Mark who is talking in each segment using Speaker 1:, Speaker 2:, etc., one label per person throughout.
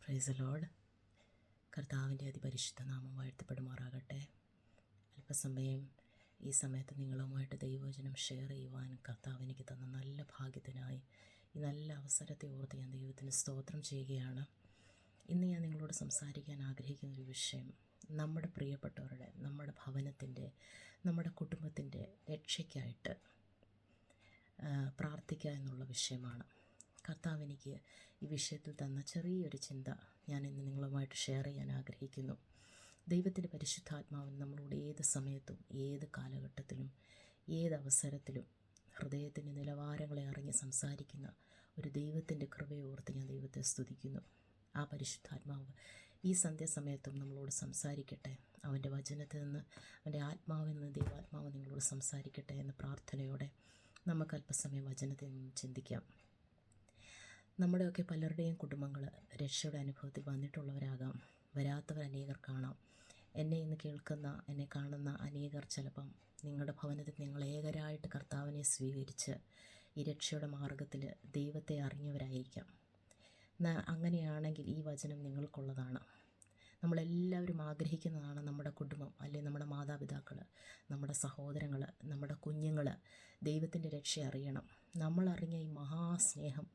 Speaker 1: Praise the Lord. കർത്താവിൻ്റെ അതിപരിശുദ്ധ നാമം വാഴ്ത്തപ്പെടുമാറാകട്ടെ. അല്പസമയം ഈ സമയത്ത് നിങ്ങളുമായിട്ട് ദൈവവചനം ഷെയർ ചെയ്യുവാൻ കർത്താവ് എനിക്ക് തന്ന നല്ല ഭാഗ്യത്തിനായി ഈ നല്ല അവസരത്തെ ഓർത്ത് ഞാൻ ദൈവത്തിന് സ്തോത്രം ചെയ്യുകയാണ്. ഇന്ന് ഞാൻ നിങ്ങളോട് സംസാരിക്കാൻ ആഗ്രഹിക്കുന്ന ഒരു വിഷയം നമ്മുടെ പ്രിയപ്പെട്ടവരുടെ, നമ്മുടെ ഭവനത്തിൻ്റെ, നമ്മുടെ കുടുംബത്തിൻ്റെ രക്ഷയ്ക്കായിട്ട് പ്രാർത്ഥിക്കുക എന്നുള്ള വിഷയമാണ്. കർത്താവ് എനിക്ക് ഈ വിഷയത്തിൽ തന്ന ചെറിയൊരു ചിന്ത ഞാൻ ഇന്ന് നിങ്ങളുമായിട്ട് ഷെയർ ചെയ്യാൻ ആഗ്രഹിക്കുന്നു. ദൈവത്തിൻ്റെ പരിശുദ്ധാത്മാവിൻ നമ്മളോട് ഏത് സമയത്തും ഏത് കാലഘട്ടത്തിലും ഏതവസരത്തിലും ഹൃദയത്തിൻ്റെ നിലവാരങ്ങളെ അറിഞ്ഞ് സംസാരിക്കുന്ന ഒരു ദൈവത്തിൻ്റെ കൃപയോർത്ത് ഞാൻ ദൈവത്തെ സ്തുതിക്കുന്നു. ആ പരിശുദ്ധാത്മാവ് ഈ സന്ധ്യാസമയത്തും നമ്മളോട് സംസാരിക്കട്ടെ. അവൻ്റെ വചനത്തിൽ നിന്ന്, അവൻ്റെ ആത്മാവിൽ നിന്ന് ദൈവാത്മാവ് നിങ്ങളോട് സംസാരിക്കട്ടെ എന്ന പ്രാർത്ഥനയോടെ നമുക്ക് അല്പസമയം വചനത്തിൽ നിന്ന് ചിന്തിക്കാം. നമ്മുടെയൊക്കെ പലരുടെയും കുടുംബങ്ങൾ രക്ഷയുടെ അനുഭവത്തിൽ വന്നിട്ടുള്ളവരാകാം, വരാത്തവർ അനേകർ കാണാം. എന്നെ ഇന്ന് കേൾക്കുന്ന, എന്നെ കാണുന്ന അനേകർ ചിലപ്പം നിങ്ങളുടെ ഭവനത്തിൽ നിങ്ങൾ ഏകരായിട്ട് കർത്താവിനെ സ്വീകരിച്ച് ഈ രക്ഷയുടെ മാർഗത്തിൽ ദൈവത്തെ അറിഞ്ഞവരായിരിക്കാം. അങ്ങനെയാണെങ്കിൽ ഈ വചനം നിങ്ങൾക്കുള്ളതാണ്. നമ്മളെല്ലാവരും ആഗ്രഹിക്കുന്നതാണ് നമ്മുടെ കുടുംബം, അല്ലെങ്കിൽ നമ്മുടെ മാതാപിതാക്കൾ, നമ്മുടെ സഹോദരങ്ങൾ, നമ്മുടെ കുഞ്ഞുങ്ങൾ ദൈവത്തിൻ്റെ രക്ഷ അറിയണം. നമ്മളറിഞ്ഞ ഈ മഹാസ്നേഹം,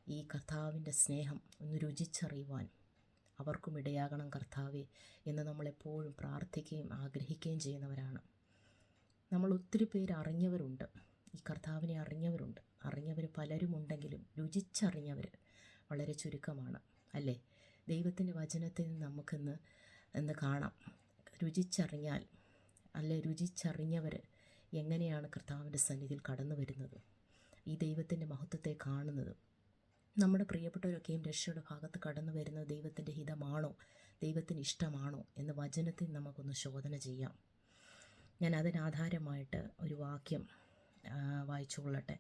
Speaker 1: ഈ കർത്താവിൻ്റെ സ്നേഹം ഒന്ന് രുചിച്ചറിയുവാൻ അവർക്കും ഇടയാകണം കർത്താവേ എന്ന് നമ്മളെപ്പോഴും പ്രാർത്ഥിക്കുകയും ആഗ്രഹിക്കുകയും ചെയ്യുന്നവരാണ്. നമ്മൾ ഒത്തിരി പേര് അറിഞ്ഞവരുണ്ട്, ഈ കർത്താവിനെ അറിഞ്ഞവരുണ്ട്. അറിഞ്ഞവർ പലരുമുണ്ടെങ്കിലും രുചിച്ചറിഞ്ഞവർ വളരെ ചുരുക്കമാണ്, അല്ലേ? ദൈവത്തിൻ്റെ വചനത്തിൽ നിന്ന് നമുക്കിന്ന് കാണാം. രുചിച്ചറിഞ്ഞാൽ, അല്ലെ, രുചിച്ചറിഞ്ഞവർ എങ്ങനെയാണ് കർത്താവിൻ്റെ സന്നിധിയിൽ കടന്നു വരുന്നത്, ഈ ദൈവത്തിൻ്റെ മഹത്വത്തെ കാണുന്നത്. നമ്മുടെ പ്രിയപ്പെട്ടവരൊക്കെയും രക്ഷയുടെ ഭാഗത്ത് കടന്നു വരുന്നത് ദൈവത്തിൻ്റെ ഹിതമാണോ, ദൈവത്തിന് ഇഷ്ടമാണോ എന്ന് വചനത്തിൽ നമുക്കൊന്ന് ശോധന ചെയ്യാം. ഞാൻ അതിനാധാരമായിട്ട് ഒരു വാക്യം വായിച്ചു കൊള്ളട്ടെ.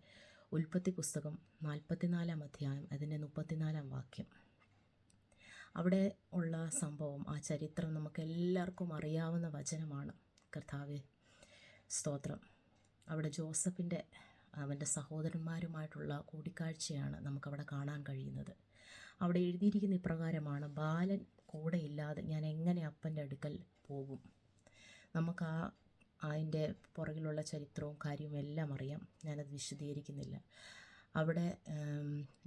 Speaker 1: ഉൽപ്പത്തി പുസ്തകം 44 അധ്യായം അതിൻ്റെ 34 വാക്യം. അവിടെ ഉള്ള സംഭവം, ആ ചരിത്രം നമുക്കെല്ലാവർക്കും അറിയാവുന്ന വചനമാണ്. കർത്താവേ സ്തോത്രം. അവിടെ ജോസഫിൻ്റെ, അവൻ്റെ സഹോദരന്മാരുമായിട്ടുള്ള കൂടിക്കാഴ്ചയാണ് നമുക്കവിടെ കാണാൻ കഴിയുന്നത്. അവിടെ എഴുതിയിരിക്കുന്ന ഇപ്രകാരമാണ്: ബാലൻ കൂടെ ഇല്ലാതെ ഞാൻ എങ്ങനെ അപ്പൻ്റെ അടുക്കൽ പോകും. നമുക്ക് അതിൻ്റെ പുറകിലുള്ള ചരിത്രവും കാര്യവും എല്ലാം അറിയാം, ഞാനത് വിശദീകരിക്കുന്നില്ല. അവിടെ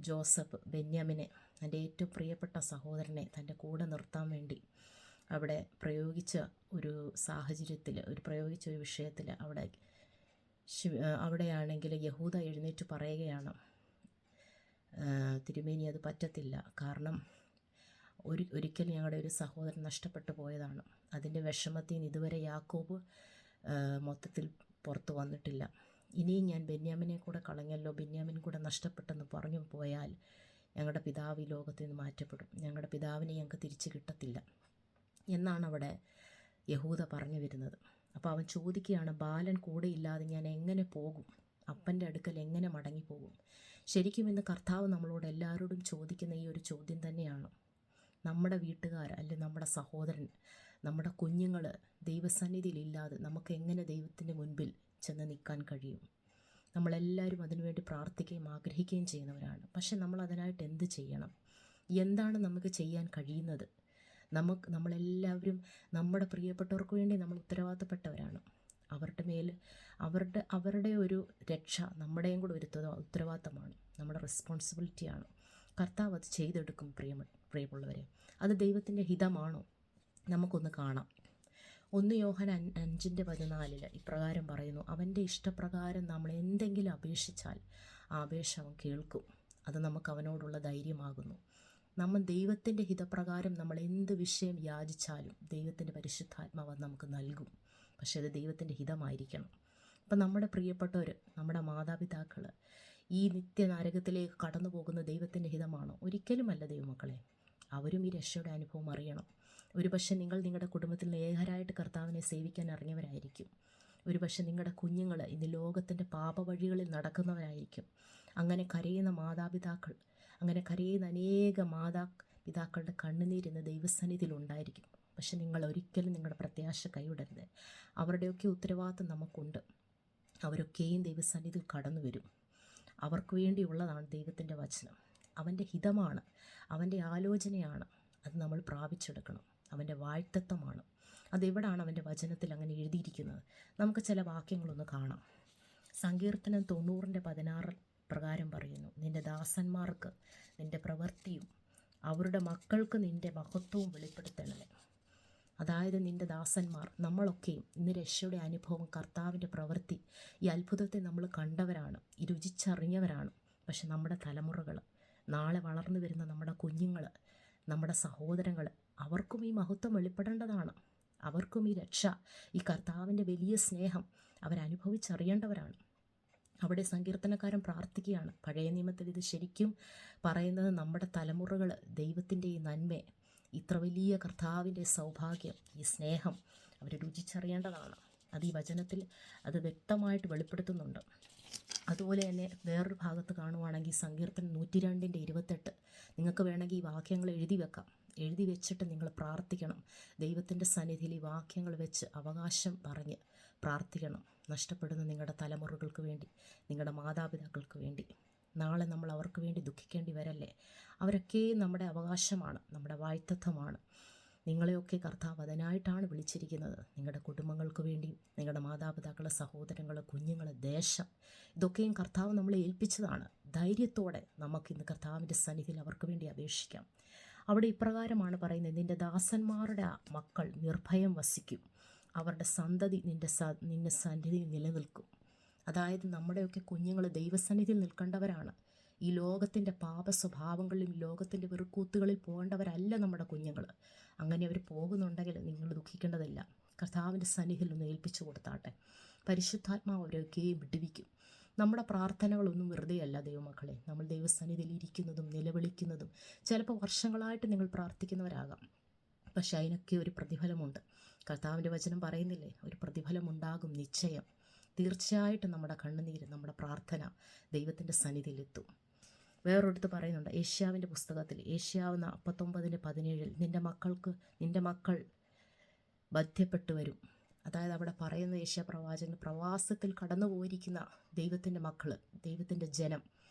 Speaker 1: ജോസഫ് ബെന്യാമിനെ, തൻ്റെ ഏറ്റവും പ്രിയപ്പെട്ട സഹോദരനെ തൻ്റെ കൂടെ നിർത്താൻ വേണ്ടി അവിടെ പ്രയോഗിച്ച ഒരു സാഹചര്യത്തിൽ, പ്രയോഗിച്ച ഒരു വിഷയത്തിൽ അവിടെയാണെങ്കിൽ യഹൂദ എഴുന്നേറ്റ് പറയുകയാണ്, തിരുമേനി അത് പറ്റത്തില്ല, കാരണം ഒരിക്കൽ ഞങ്ങളുടെ ഒരു സഹോദരൻ നഷ്ടപ്പെട്ടു പോയതാണ്. അതിൻ്റെ വിഷമത്തിൽ നിന്ന് ഇതുവരെ യാക്കോബ് മൊത്തത്തിൽ പുറത്തു വന്നിട്ടില്ല. ഇനിയും ഞാൻ ബെന്യാമിനെ കൂടെ കളഞ്ഞല്ലോ, ബെന്യാമിൻ കൂടെ നഷ്ടപ്പെട്ടെന്ന് പറഞ്ഞു പോയാൽ ഞങ്ങളുടെ പിതാവ് ഈ ലോകത്തിൽ നിന്ന് മാറ്റപ്പെടും, ഞങ്ങളുടെ പിതാവിനെ ഞങ്ങൾക്ക് തിരിച്ചു കിട്ടത്തില്ല എന്നാണ് അവിടെ യഹൂദ പറഞ്ഞു വരുന്നത്. അപ്പോൾ അവൻ ചോദിക്കുകയാണ്, ബാലൻ കൂടെ ഇല്ലാതെ ഞാൻ എങ്ങനെ പോകും, അപ്പൻ്റെ അടുക്കൽ എങ്ങനെ മടങ്ങിപ്പോകും? ശരിക്കും ഇന്ന് കർത്താവ് നമ്മളോട് എല്ലാവരോടും ചോദിക്കുന്ന ഈ ഒരു ചോദ്യം തന്നെയാണ്. നമ്മുടെ വീട്ടുകാർ, അല്ലെങ്കിൽ നമ്മുടെ സഹോദരൻ, നമ്മുടെ കുഞ്ഞുങ്ങൾ ദൈവസന്നിധിയിലില്ലാതെ നമുക്ക് എങ്ങനെ ദൈവത്തിൻ്റെ മുൻപിൽ ചെന്ന് നിൽക്കാൻ കഴിയും? നമ്മളെല്ലാവരും അതിനുവേണ്ടി പ്രാർത്ഥിക്കുകയും ആഗ്രഹിക്കുകയും ചെയ്യുന്നവരാണ്. പക്ഷെ നമ്മൾ അതിനായിട്ട് എന്ത് ചെയ്യണം? എന്താണ് നമുക്ക് ചെയ്യാൻ കഴിയുന്നത്? നമ്മളെല്ലാവരും നമ്മുടെ പ്രിയപ്പെട്ടവർക്ക് വേണ്ടി നമ്മൾ ഉത്തരവാദിത്തപ്പെട്ടവരാണ്. അവരുടെ മേൽ അവരുടെ ഒരു രക്ഷ നമ്മുടെയും കൂടെ ഒരു ഉത്തരവാദിത്തമാണ്, നമ്മുടെ റെസ്പോൺസിബിലിറ്റിയാണ്. കർത്താവ് അത് ചെയ്തെടുക്കും. പ്രിയമുള്ളവരെ, അത് ദൈവത്തിൻ്റെ ഹിതമാണോ? നമുക്കൊന്ന് കാണാം. 1 യോഹന്നാൻ 5:14 ഇപ്രകാരം പറയുന്നു: അവൻ്റെ ഇഷ്ടപ്രകാരം നമ്മൾ എന്തെങ്കിലും അപേക്ഷിച്ചാൽ ആ അപേക്ഷ അവൻ കേൾക്കും. അത് നമുക്ക് അവനോടുള്ള ധൈര്യമാകുന്നു. നമ്മൾ ദൈവത്തിൻ്റെ ഹിതപ്രകാരം നമ്മൾ എന്ത് വിഷയം യാചിച്ചാലും ദൈവത്തിൻ്റെ പരിശുദ്ധാത്മാവ് നമുക്ക് നൽകും. പക്ഷേ അത് ദൈവത്തിൻ്റെ ഹിതമായിരിക്കണം. അപ്പം നമ്മുടെ പ്രിയപ്പെട്ടവർ, നമ്മുടെ മാതാപിതാക്കൾ ഈ നിത്യനരകത്തിലേക്ക് കടന്നു പോകുന്ന ദൈവത്തിൻ്റെ ഹിതമാണോ? ഒരിക്കലുമല്ല ദൈവമക്കളെ. അവരും ഈ രക്ഷയുടെ അനുഭവം അറിയണം. ഒരുപക്ഷെ നിങ്ങൾ നിങ്ങളുടെ കുടുംബത്തിൽ ഏകരായിട്ട് കർത്താവിനെ സേവിക്കാൻ ഇറങ്ങിയവരായിരിക്കും. ഒരുപക്ഷെ നിങ്ങളുടെ കുഞ്ഞുങ്ങൾ ഇന്ന് ലോകത്തിൻ്റെ പാപവഴികളിൽ നടക്കുന്നവരായിരിക്കും. അങ്ങനെ കരയുന്ന മാതാപിതാക്കൾ, അങ്ങനെ കരയുന്ന അനേക മാതാപിതാക്കളുടെ കണ്ണുനീരിന്ന് ദൈവസന്നിധിയിൽ ഉണ്ടായിരിക്കും. പക്ഷെ നിങ്ങൾ ഒരിക്കലും നിങ്ങളുടെ പ്രത്യാശ കൈവിടരുത്. അവരുടെയൊക്കെ ഉത്തരവാദിത്വം നമുക്കുണ്ട്. അവരൊക്കെയും ദൈവസന്നിധിയിൽ കടന്നു വരും. അവർക്ക് വേണ്ടിയുള്ളതാണ് ദൈവത്തിൻ്റെ വചനം. അവൻ്റെ ഹിതമാണ്, അവൻ്റെ ആലോചനയാണ്. അത് നമ്മൾ പ്രാപിച്ചെടുക്കണം. അവൻ്റെ വാഴ്ത്തത്വമാണ്. അതെവിടാണ് അവൻ്റെ വചനത്തിൽ അങ്ങനെ എഴുതിയിരിക്കുന്നത്? നമുക്ക് ചില വാക്യങ്ങളൊന്ന് കാണാം. സങ്കീർത്തനം 90:16 പ്രകാരം പറയുന്നു, നിൻ്റെ ദാസന്മാർക്ക് നിൻ്റെ പ്രവൃത്തിയും അവരുടെ മക്കൾക്ക് നിൻ്റെ മഹത്വവും വെളിപ്പെടുത്തണമേ. അതായത് നിൻ്റെ ദാസന്മാർ, നമ്മളൊക്കെയും ഇന്ന് രക്ഷയുടെ അനുഭവം, കർത്താവിൻ്റെ പ്രവൃത്തി, ഈ അത്ഭുതത്തെ നമ്മൾ കണ്ടവരാണ്, ഈ രുചിച്ചറിഞ്ഞവരാണ്. പക്ഷെ നമ്മുടെ തലമുറകൾ, നാളെ വളർന്നു വരുന്ന നമ്മുടെ കുഞ്ഞുങ്ങൾ, നമ്മുടെ സഹോദരങ്ങൾ, അവർക്കും ഈ മഹത്വം വെളിപ്പെടേണ്ടതാണ്. അവർക്കും ഈ രക്ഷ, ഈ കർത്താവിൻ്റെ വലിയ സ്നേഹം അവരനുഭവിച്ചറിയേണ്ടവരാണ്. അവിടെ സങ്കീർത്തനക്കാരൻ പ്രാർത്ഥിക്കുകയാണ്. പഴയ നിയമത്തിൽ ഇത് ശരിക്കും പറയുന്നത് നമ്മുടെ തലമുറകൾ ദൈവത്തിൻ്റെ ഈ നന്മ, ഇത്ര വലിയ കർത്താവിൻ്റെ സൗഭാഗ്യം, ഈ സ്നേഹം അവർ രുചിച്ചറിയേണ്ടതാണ്. അത് ഈ വചനത്തിൽ അത് വ്യക്തമായിട്ട് വെളിപ്പെടുത്തുന്നുണ്ട്. അതുപോലെ തന്നെ വേറൊരു ഭാഗത്ത് കാണുവാണെങ്കിൽ സങ്കീർത്തനം 102:28 നിങ്ങൾക്ക് വേണമെങ്കിൽ ഈ വാക്യങ്ങൾ എഴുതി വെക്കാം. എഴുതി വെച്ചിട്ട് നിങ്ങൾ പ്രാർത്ഥിക്കണം. ദൈവത്തിൻ്റെ സന്നിധിയിൽ ഈ വാക്യങ്ങൾ വെച്ച് അവകാശം പറഞ്ഞ് പ്രാർത്ഥിക്കണം. നഷ്ടപ്പെടുന്ന നിങ്ങളുടെ തലമുറകൾക്ക് വേണ്ടി, നിങ്ങളുടെ മാതാപിതാക്കൾക്ക് വേണ്ടി. നാളെ നമ്മൾ അവർക്ക് വേണ്ടി ദുഃഖിക്കേണ്ടി വരല്ലേ? അവരൊക്കെയും നമ്മുടെ അവകാശമാണ്, നമ്മുടെ വാഴ്ത്തത്വമാണ്. നിങ്ങളെയൊക്കെ കർത്താവ് അതിനായിട്ടാണ് വിളിച്ചിരിക്കുന്നത്. നിങ്ങളുടെ കുടുംബങ്ങൾക്ക് വേണ്ടി, നിങ്ങളുടെ മാതാപിതാക്കളെ, സഹോദരങ്ങളെ, കുഞ്ഞുങ്ങളെ, ദേശം, ഇതൊക്കെയും കർത്താവ് നമ്മളെ ഏൽപ്പിച്ചതാണ്. ധൈര്യത്തോടെ നമുക്കിന്ന് കർത്താവിൻ്റെ സന്നിധിയിൽ അവർക്ക് വേണ്ടി അപേക്ഷിക്കാം. അവിടെ ഇപ്രകാരമാണ് പറയുന്നത്, നിൻ്റെ ദാസന്മാരുടെ മക്കൾ നിർഭയം വസിക്കും, അവരുടെ സന്തതി നിൻ്റെ സന്നിധിയിൽ നിലനിൽക്കും. അതായത് നമ്മുടെയൊക്കെ കുഞ്ഞുങ്ങൾ ദൈവസന്നിധിയിൽ നിൽക്കേണ്ടവരാണ്. ഈ ലോകത്തിൻ്റെ പാപ സ്വഭാവങ്ങളിലും ലോകത്തിൻ്റെ വെറുക്കൂത്തുകളിൽ പോകേണ്ടവരല്ല നമ്മുടെ കുഞ്ഞുങ്ങൾ. അങ്ങനെ അവർ പോകുന്നുണ്ടെങ്കിൽ നിങ്ങൾ ദുഃഖിക്കേണ്ടതില്ല. കർത്താവിൻ്റെ സന്നിധിയിൽ ഒന്ന് ഏൽപ്പിച്ചു കൊടുത്താട്ടെ. പരിശുദ്ധാത്മാവ് അവരൊക്കെയും വിടുവിക്കും. നമ്മുടെ പ്രാർത്ഥനകളൊന്നും വെറുതെയല്ല ദൈവമക്കളെ. നമ്മൾ ദൈവസന്നിധിയിൽ ഇരിക്കുന്നതും നിലവിളിക്കുന്നതും ചിലപ്പോൾ വർഷങ്ങളായിട്ട് നിങ്ങൾ പ്രാർത്ഥിക്കുന്നവരാകാം. പക്ഷെ അതിനൊക്കെ ഒരു പ്രതിഫലമുണ്ട്. കർത്താവിൻ്റെ വചനം പറയുന്നില്ലേ, ഒരു പ്രതിഫലമുണ്ടാകും നിശ്ചയം. തീർച്ചയായിട്ടും നമ്മുടെ കണ്ണുനീര്, നമ്മുടെ പ്രാർത്ഥന ദൈവത്തിൻ്റെ സന്നിധിയിലെത്തും. വേറൊരിടത്ത് പറയുന്നുണ്ട്, ഏഷ്യാവിൻ്റെ പുസ്തകത്തിൽ, ഏഷ്യാവ് 49:17 നിൻ്റെ മക്കൾ ബധ്യപ്പെട്ടു വരും. അതായത് അവിടെ പറയുന്ന ഏഷ്യാ പ്രവാചകൻ, പ്രവാസത്തിൽ കടന്നു പോയിരിക്കുന്ന ദൈവത്തിൻ്റെ മക്കൾ, ദൈവത്തിൻ്റെ ജനം,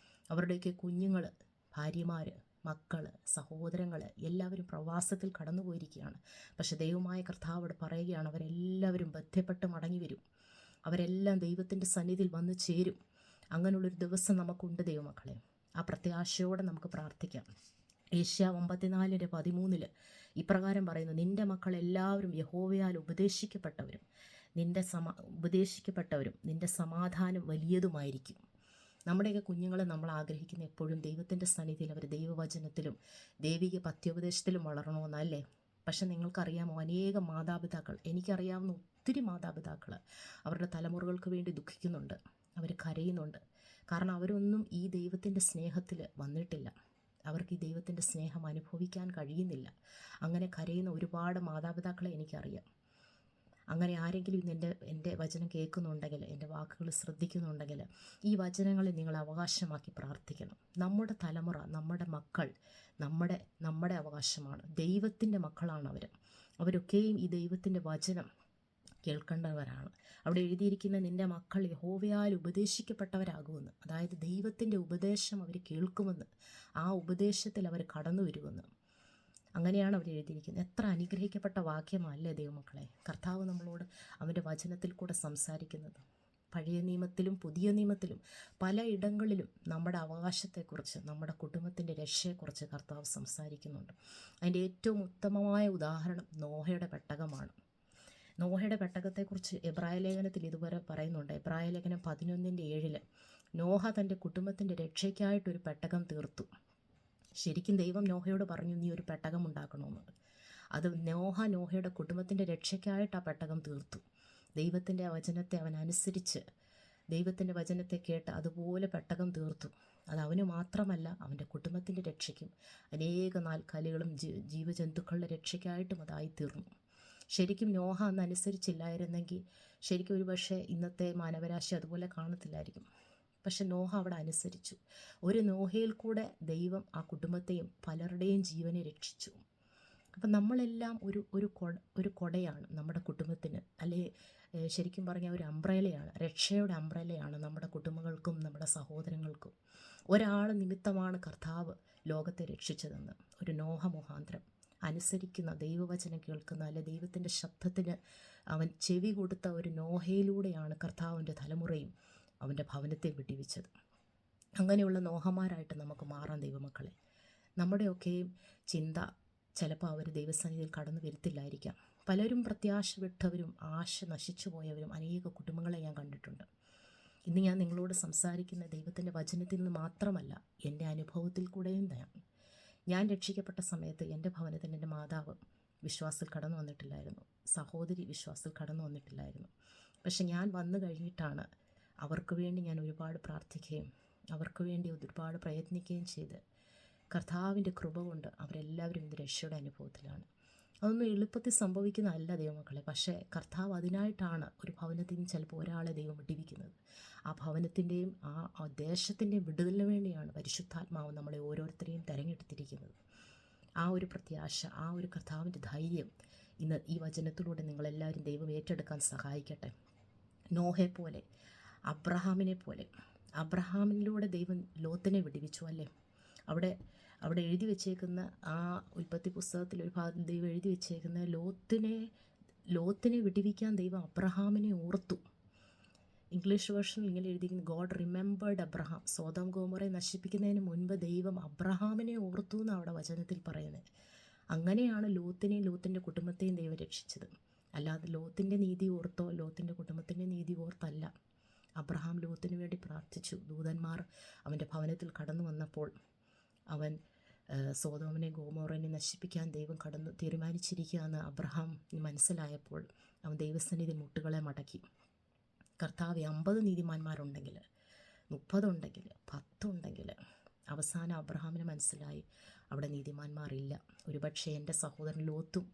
Speaker 1: അവരുടെയൊക്കെ കുഞ്ഞുങ്ങൾ, ഭാര്യമാർ, മക്കൾ, സഹോദരങ്ങൾ എല്ലാവരും പ്രവാസത്തിൽ കടന്നു പോയിരിക്കുകയാണ്. പക്ഷെ ദൈവമായ കർത്താവ് അവിടെ പറയുകയാണ്, അവരെല്ലാവരും ബധ്യപ്പെട്ട് മടങ്ങി വരും. അവരെല്ലാം ദൈവത്തിൻ്റെ സന്നിധിയിൽ വന്നു ചേരും. അങ്ങനെയുള്ളൊരു ദിവസം നമുക്കുണ്ട് ദൈവമക്കളെ. ആ പ്രത്യാശയോടെ നമുക്ക് പ്രാർത്ഥിക്കാം. ഏഷ്യാവ് 54:13 ഇപ്രകാരം പറയുന്നു, നിൻ്റെ മക്കൾ എല്ലാവരും യഹോവയാൽ ഉപദേശിക്കപ്പെട്ടവരും നിൻ്റെ സമാധാനം വലിയതുമായിരിക്കും. നമ്മുടെയൊക്കെ കുഞ്ഞുങ്ങളെ നമ്മൾ ആഗ്രഹിക്കുന്ന എപ്പോഴും ദൈവത്തിൻ്റെ സന്നിധിയിൽ അവർ ദൈവവചനത്തിലും ദൈവിക പഥ്യോപദേശത്തിലും വളരണമെന്നല്ലേ? പക്ഷെ നിങ്ങൾക്കറിയാമോ, അനേകം മാതാപിതാക്കൾ, എനിക്കറിയാവുന്ന ഒത്തിരി മാതാപിതാക്കൾ അവരുടെ തലമുറകൾക്ക് വേണ്ടി ദുഃഖിക്കുന്നുണ്ട്. അവർ കരയുന്നുണ്ട്. കാരണം അവരൊന്നും ഈ ദൈവത്തിൻ്റെ സ്നേഹത്തിൽ വന്നിട്ടില്ല. അവർക്ക് ഈ ദൈവത്തിൻ്റെ സ്നേഹം അനുഭവിക്കാൻ കഴിയുന്നില്ല. അങ്ങനെ കരയുന്ന ഒരുപാട് മാതാപിതാക്കളെ എനിക്കറിയാം. അങ്ങനെ ആരെങ്കിലും ഇന്ന് എൻ്റെ വചനം കേൾക്കുന്നുണ്ടെങ്കിൽ, എൻ്റെ വാക്കുകൾ ശ്രദ്ധിക്കുന്നുണ്ടെങ്കിൽ, ഈ വചനങ്ങളെ നിങ്ങൾ അവകാശമാക്കി പ്രാർത്ഥിക്കണം. നമ്മുടെ തലമുറ, നമ്മുടെ മക്കൾ നമ്മുടെ അവകാശമാണ്. ദൈവത്തിൻ്റെ മക്കളാണ് അവരൊക്കെയും ഈ ദൈവത്തിൻ്റെ വചനം കേൾക്കേണ്ടവരാണ്. അവിടെ എഴുതിയിരിക്കുന്ന നിൻ്റെ മക്കൾ യഹോവയാൽ ഉപദേശിക്കപ്പെട്ടവരാകുമെന്ന്. അതായത് ദൈവത്തിൻ്റെ ഉപദേശം അവർ കേൾക്കുമെന്ന്, ആ ഉപദേശത്തിൽ അവർ കടന്നു വരുമെന്ന്. അങ്ങനെയാണ് അവർ എഴുതിയിരിക്കുന്നത്. എത്ര അനുഗ്രഹിക്കപ്പെട്ട വാക്യമല്ലേ ദൈവമക്കളെ? കർത്താവ് നമ്മളോട് അവൻ്റെ വചനത്തിൽ കൂടെ സംസാരിക്കുന്നത്. പഴയ നിയമത്തിലും പുതിയ നിയമത്തിലും പല ഇടങ്ങളിലും നമ്മുടെ അവകാശത്തെക്കുറിച്ച്, നമ്മുടെ കുടുംബത്തിൻ്റെ രക്ഷയെക്കുറിച്ച് കർത്താവ് സംസാരിക്കുന്നുണ്ട്. അതിൻ്റെ ഏറ്റവും ഉത്തമമായ ഉദാഹരണം നോഹയുടെ പെട്ടകമാണ്. നോഹയുടെ പെട്ടകത്തെക്കുറിച്ച് എബ്രായ ലേഖനത്തിൽ ഇതുവരെ പറയുന്നുണ്ട്. എബ്രായ ലേഖനം 11:7 നോഹ തൻ്റെ കുടുംബത്തിൻ്റെ രക്ഷയ്ക്കായിട്ടൊരു പെട്ടകം തീർത്തു. ശരിക്കും ദൈവം നോഹയോട് പറഞ്ഞു, നീ ഒരു പെട്ടകം ഉണ്ടാക്കണമെന്ന്. അത് നോഹയുടെ കുടുംബത്തിൻ്റെ രക്ഷയ്ക്കായിട്ട് ആ പെട്ടകം തീർത്തു. ദൈവത്തിൻ്റെ വചനത്തെ അവൻ അനുസരിച്ച്, ദൈവത്തിൻ്റെ വചനത്തെ കേട്ട് അതുപോലെ പെട്ടകം തീർത്തു. അത് അവന് മാത്രമല്ല, അവൻ്റെ കുടുംബത്തിൻ്റെ രക്ഷയ്ക്കും അനേക നാൽക്കാലികളും ജീവജന്തുക്കളുടെ രക്ഷയ്ക്കായിട്ടും അതായി തീർന്നു. ശരിക്കും നോഹ അന്ന് അനുസരിച്ചില്ലായിരുന്നെങ്കിൽ ശരിക്കും ഒരു പക്ഷേ ഇന്നത്തെ മാനവരാശി അതുപോലെ കാണത്തില്ലായിരിക്കും. പക്ഷെ നോഹ അവിടെ അനുസരിച്ചു. ഒരു നോഹയിൽ കൂടെ ദൈവം ആ കുടുംബത്തെയും പലരുടെയും ജീവനെ രക്ഷിച്ചു. അപ്പം നമ്മളെല്ലാം ഒരു കൊടയാണ് നമ്മുടെ കുടുംബത്തിന്, അല്ലെ ശരിക്കും പറഞ്ഞാൽ ഒരു അംബ്രേലയാണ്, രക്ഷയുടെ അംബ്രേലയാണ് നമ്മുടെ കുടുംബങ്ങൾക്കും നമ്മുടെ സഹോദരങ്ങൾക്കും. ഒരാൾ നിമിത്തമാണ് കർത്താവ് ലോകത്തെ രക്ഷിച്ചതെന്ന്, ഒരു നോഹ മുഖാന്തരം. അനുസരിക്കുന്ന, ദൈവവചനം കേൾക്കുന്ന, അല്ലെ ദൈവത്തിൻ്റെ ശബ്ദത്തിന് അവൻ ചെവി കൊടുത്ത ഒരു നോഹയിലൂടെയാണ് കർത്താവിൻ്റെ തലമുറയും അവൻ്റെ ഭവനത്തെ വിടിവിച്ചത്. അങ്ങനെയുള്ള നോഹമാരായിട്ട് നമുക്ക് മാറാം ദൈവമക്കളെ. നമ്മുടെയൊക്കെയും ചിന്ത ചിലപ്പോൾ അവർ ദൈവസന്നിധിയിൽ കടന്നു വരുത്തില്ലായിരിക്കാം. പലരും പ്രത്യാശ വിട്ടവരും ആശ നശിച്ചു പോയവരും അനേക കുടുംബങ്ങളെ ഞാൻ കണ്ടിട്ടുണ്ട്. ഇന്ന് ഞാൻ നിങ്ങളോട് സംസാരിക്കുന്ന ദൈവത്തിൻ്റെ വചനത്തിൽ നിന്ന് മാത്രമല്ല, എൻ്റെ അനുഭവത്തിൽ കൂടെയും ഞാൻ രക്ഷിക്കപ്പെട്ട സമയത്ത് എൻ്റെ ഭവനത്തിൽ എൻ്റെ മാതാവ് വിശ്വാസത്തിൽ കടന്നു വന്നിട്ടില്ലായിരുന്നു, സഹോദരി വിശ്വാസത്തിൽ കടന്നു വന്നിട്ടില്ലായിരുന്നു. പക്ഷെ ഞാൻ വന്നു കഴിഞ്ഞിട്ടാണ് അവർക്ക് വേണ്ടി ഞാൻ ഒരുപാട് പ്രാർത്ഥിക്കുകയും അവർക്ക് വേണ്ടി ഒരുപാട് പ്രയത്നിക്കുകയും ചെയ്ത് കർത്താവിൻ്റെ കൃപ കൊണ്ട് അവരെല്ലാവരും ഇന്ന് രക്ഷയുടെ അനുഭവത്തിലാണ്. അതൊന്നും എളുപ്പത്തിൽ സംഭവിക്കുന്നതല്ല ദൈവമക്കളെ. പക്ഷേ കർത്താവ് അതിനായിട്ടാണ് ഒരു ഭവനത്തിൽ നിന്ന് ചിലപ്പോൾ ഒരാളെ ദൈവം വിടിവിക്കുന്നത്. ആ ഭവനത്തിൻ്റെയും ആ ദേശത്തിൻ്റെയും വിടുതലിന് വേണ്ടിയാണ് പരിശുദ്ധാത്മാവ് നമ്മളെ ഓരോരുത്തരെയും തിരഞ്ഞെടുത്തിരിക്കുന്നത്. ആ ഒരു പ്രത്യാശ, ആ ഒരു കർത്താവിൻ്റെ ധൈര്യം ഇന്ന് ഈ വചനത്തിലൂടെ നിങ്ങളെല്ലാവരും ദൈവം ഏറ്റെടുക്കാൻ സഹായിക്കട്ടെ. നോഹയെ പോലെ, അബ്രഹാമിനെ പോലെ, അബ്രഹാമിലൂടെ ദൈവം ലോത്തിനെ വിടുവിച്ചു അല്ലേ. അവിടെ എഴുതി വെച്ചേക്കുന്ന ആ ഉൽപ്പത്തി പുസ്തകത്തിൽ ഒരു ഭാഗത്ത് ദൈവം എഴുതി വെച്ചേക്കുന്ന ലോത്തിനെ വിടുവിക്കാൻ ദൈവം അബ്രഹാമിനെ ഓർത്തു. ഇംഗ്ലീഷ് വേർഷനിൽ ഇങ്ങനെ എഴുതിയിരിക്കുന്നു, ഗോഡ് റിമെമ്പേർഡ് അബ്രഹാം. സോദോം ഗോമോറെ നശിപ്പിക്കുന്നതിന് മുൻപ് ദൈവം അബ്രഹാമിനെ ഓർത്തു എന്ന് അവിടെ വചനത്തിൽ പറയുന്നത്. അങ്ങനെയാണ് ലോത്തിനെയും ലോത്തിൻ്റെ കുടുംബത്തെയും ദൈവം രക്ഷിച്ചത്. അല്ലാതെ ലോത്തിൻ്റെ നീതി ഓർത്തോ ലോത്തിൻ്റെ കുടുംബത്തിൻ്റെ നീതി ഓർത്തല്ല. അബ്രഹാം ലോത്തിന് വേണ്ടി പ്രാർത്ഥിച്ചു. ദൂതന്മാർ അവൻ്റെ ഭവനത്തിൽ കടന്നു വന്നപ്പോൾ അവൻ സോദോമിനെ ഗോമോറിനെ നശിപ്പിക്കാൻ ദൈവം തീരുമാനിച്ചിരിക്കുകയെന്ന് അബ്രഹാം മനസ്സിലായപ്പോൾ അവൻ ദൈവസന്നിധി മുട്ടുകളെ മടക്കി. കർത്താവ് 50 നീതിമാന്മാരുണ്ടെങ്കിൽ, 30 ഉണ്ടെങ്കിൽ, 10 ഉണ്ടെങ്കിൽ, അവസാനം അബ്രഹാമിന് മനസ്സിലായി അവിടെ നീതിമാന്മാരില്ല. ഒരുപക്ഷെ എൻ്റെ സഹോദരൻ ലോത്തും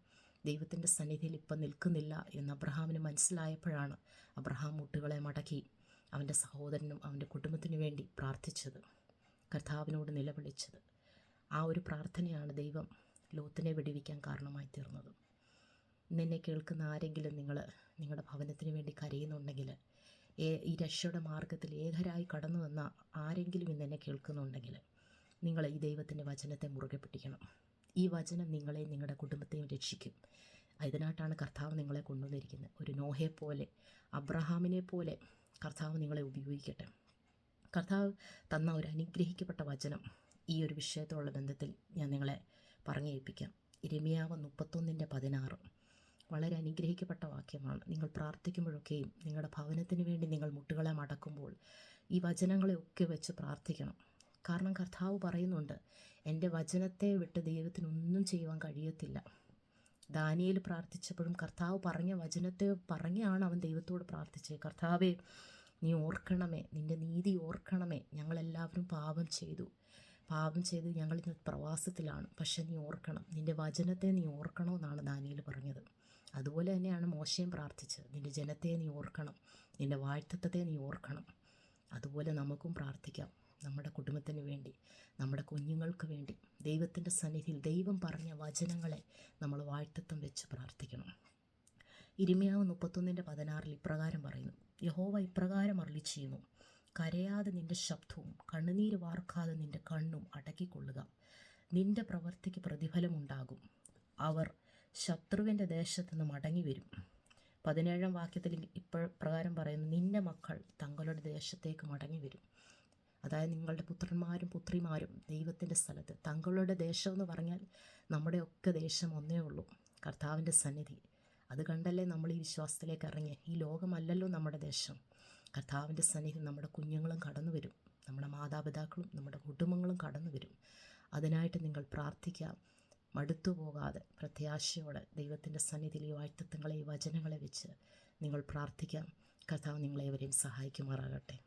Speaker 1: ദൈവത്തിൻ്റെ സന്നിധിയിൽ ഇപ്പം നിൽക്കുന്നില്ല എന്ന് അബ്രഹാമിന് മനസ്സിലായപ്പോഴാണ് അബ്രഹാം മുട്ടുകളെ മടക്കി അവൻ്റെ സഹോദരനും അവൻ്റെ കുടുംബത്തിനു വേണ്ടി പ്രാർത്ഥിച്ചത്, കർത്താവിനോട് നിലവിളിച്ചത്. ആ ഒരു പ്രാർത്ഥനയാണ് ദൈവം ലോത്തിനെ വെടിവെക്കാൻ കാരണമായി തീർന്നത്. ഇന്നെന്നെ കേൾക്കുന്ന ആരെങ്കിലും നിങ്ങളുടെ ഭവനത്തിന് വേണ്ടി കരയുന്നുണ്ടെങ്കിൽ, ഈ രക്ഷയുടെ മാർഗത്തിൽ ഏകരായി കടന്നു വന്ന ആരെങ്കിലും ഇന്നെന്നെ കേൾക്കുന്നുണ്ടെങ്കിൽ, നിങ്ങൾ ഈ ദൈവത്തിൻ്റെ വചനത്തെ മുറുകെ പിടിക്കണം. ഈ വചനം നിങ്ങളെ നിങ്ങളുടെ കുടുംബത്തെയും രക്ഷിക്കും. അതിനായിട്ടാണ് കർത്താവ് നിങ്ങളെ കൊണ്ടുവന്നിരിക്കുന്നത്. ഒരു നോഹയെ പോലെ, അബ്രഹാമിനെ പോലെ കർത്താവ് നിങ്ങളെ ഉപയോഗിക്കട്ടെ. കർത്താവ് തന്ന ഒരു അനുഗ്രഹിക്കപ്പെട്ട വചനം ഈ ഒരു വിഷയത്തോടുള്ള ബന്ധത്തിൽ ഞാൻ നിങ്ങളെ പറഞ്ഞേൽപ്പിക്കാം. ഇരമ്യാവ് 31:16 വളരെ അനുഗ്രഹിക്കപ്പെട്ട വാക്യമാണ്. നിങ്ങൾ പ്രാർത്ഥിക്കുമ്പോഴൊക്കെയും നിങ്ങളുടെ ഭവനത്തിന് വേണ്ടി നിങ്ങൾ മുട്ടുകളെ മടക്കുമ്പോൾ ഈ വചനങ്ങളെയൊക്കെ വെച്ച് പ്രാർത്ഥിക്കണം. കാരണം കർത്താവ് പറയുന്നുണ്ട്, എൻ്റെ വചനത്തെ വിട്ട് ദൈവത്തിനൊന്നും ചെയ്യുവാൻ കഴിയത്തില്ല. ദാനിയേൽ പ്രാർത്ഥിച്ചപ്പോഴും കർത്താവ് പറഞ്ഞ വചനത്തെ പറഞ്ഞാണ് അവൻ ദൈവത്തോട് പ്രാർത്ഥിച്ചത്. കർത്താവേ, നീ ഓർക്കണമേ, നിൻ്റെ നീതി ഓർക്കണമേ. ഞങ്ങളെല്ലാവരും പാപം ചെയ്ത് ഞങ്ങളിന്ന് പ്രവാസത്തിലാണ്. പക്ഷെ നീ ഓർക്കണം, നിൻ്റെ വചനത്തെ നീ ഓർക്കണമെന്നാണ് ദാനിയേൽ പറഞ്ഞത്. അതുപോലെ തന്നെയാണ് മോശയും പ്രാർത്ഥിച്ചത്, നിൻ്റെ ജനത്തെ നീ ഓർക്കണം, നിൻ്റെ വാഴ്ത്തത്തെ നീ ഓർക്കണം. അതുപോലെ നമുക്കും പ്രാർത്ഥിക്കാം. നമ്മുടെ കുടുംബത്തിന് വേണ്ടി, നമ്മുടെ കുഞ്ഞുങ്ങൾക്ക് വേണ്ടി ദൈവത്തിൻ്റെ സന്നിധിയിൽ ദൈവം പറഞ്ഞ വചനങ്ങളെ നമ്മൾ വാഴ്ത്തത്വം വെച്ച് പ്രാർത്ഥിക്കണം. ഇരമ്യാവ് 31:16 ഇപ്രകാരം പറയുന്നു, യഹോവ ഇപ്രകാരം അരുളിച്ചെയ്യുന്നു, കരയാതെ നിൻ്റെ ശബ്ദവും കണ്ണുനീര് വാർക്കാതെ നിൻ്റെ കണ്ണും അടക്കിക്കൊള്ളുക. നിൻ്റെ പ്രവൃത്തിക്ക് പ്രതിഫലമുണ്ടാകും. അവർ ശത്രുവിൻ്റെ ദേശത്ത് നിന്ന് മടങ്ങി വരും. 17 വാക്യത്തിൽ ഇപ്രകാരം പറയുന്നു, നിൻ്റെ മക്കൾ തങ്ങളുടെ ദേശത്തേക്ക് മടങ്ങി വരും. അതായത് നിങ്ങളുടെ പുത്രന്മാരും പുത്രിമാരും ദൈവത്തിൻ്റെ സ്ഥലത്ത്, തങ്ങളുടെ ദേശം എന്ന് പറഞ്ഞാൽ നമ്മുടെയൊക്കെ ദേശം ഒന്നേ ഉള്ളൂ, കർത്താവിൻ്റെ സന്നിധി. അത് കണ്ടല്ലേ നമ്മൾ ഈ വിശ്വാസത്തിലേക്ക് ഇറങ്ങി. ഈ ലോകമല്ലല്ലോ നമ്മുടെ ദേശം. കർത്താവിൻ്റെ സന്നിധി നമ്മുടെ കുഞ്ഞുങ്ങളും കടന്നു വരും, നമ്മുടെ മാതാപിതാക്കളും നമ്മുടെ കുടുംബങ്ങളും കടന്നു വരും. അതിനായിട്ട് നിങ്ങൾ പ്രാർത്ഥിക്കാം. മടുത്തു പോകാതെ പ്രത്യാശയോടെ ദൈവത്തിൻ്റെ സന്നിധിയിൽ ഈ വാഴ്ത്തത്വങ്ങളെ, ഈ വചനങ്ങളെ വെച്ച് നിങ്ങൾ പ്രാർത്ഥിക്കാം. കർത്താവ് നിങ്ങളെവരെയും സഹായിക്കുമാറാകട്ടെ.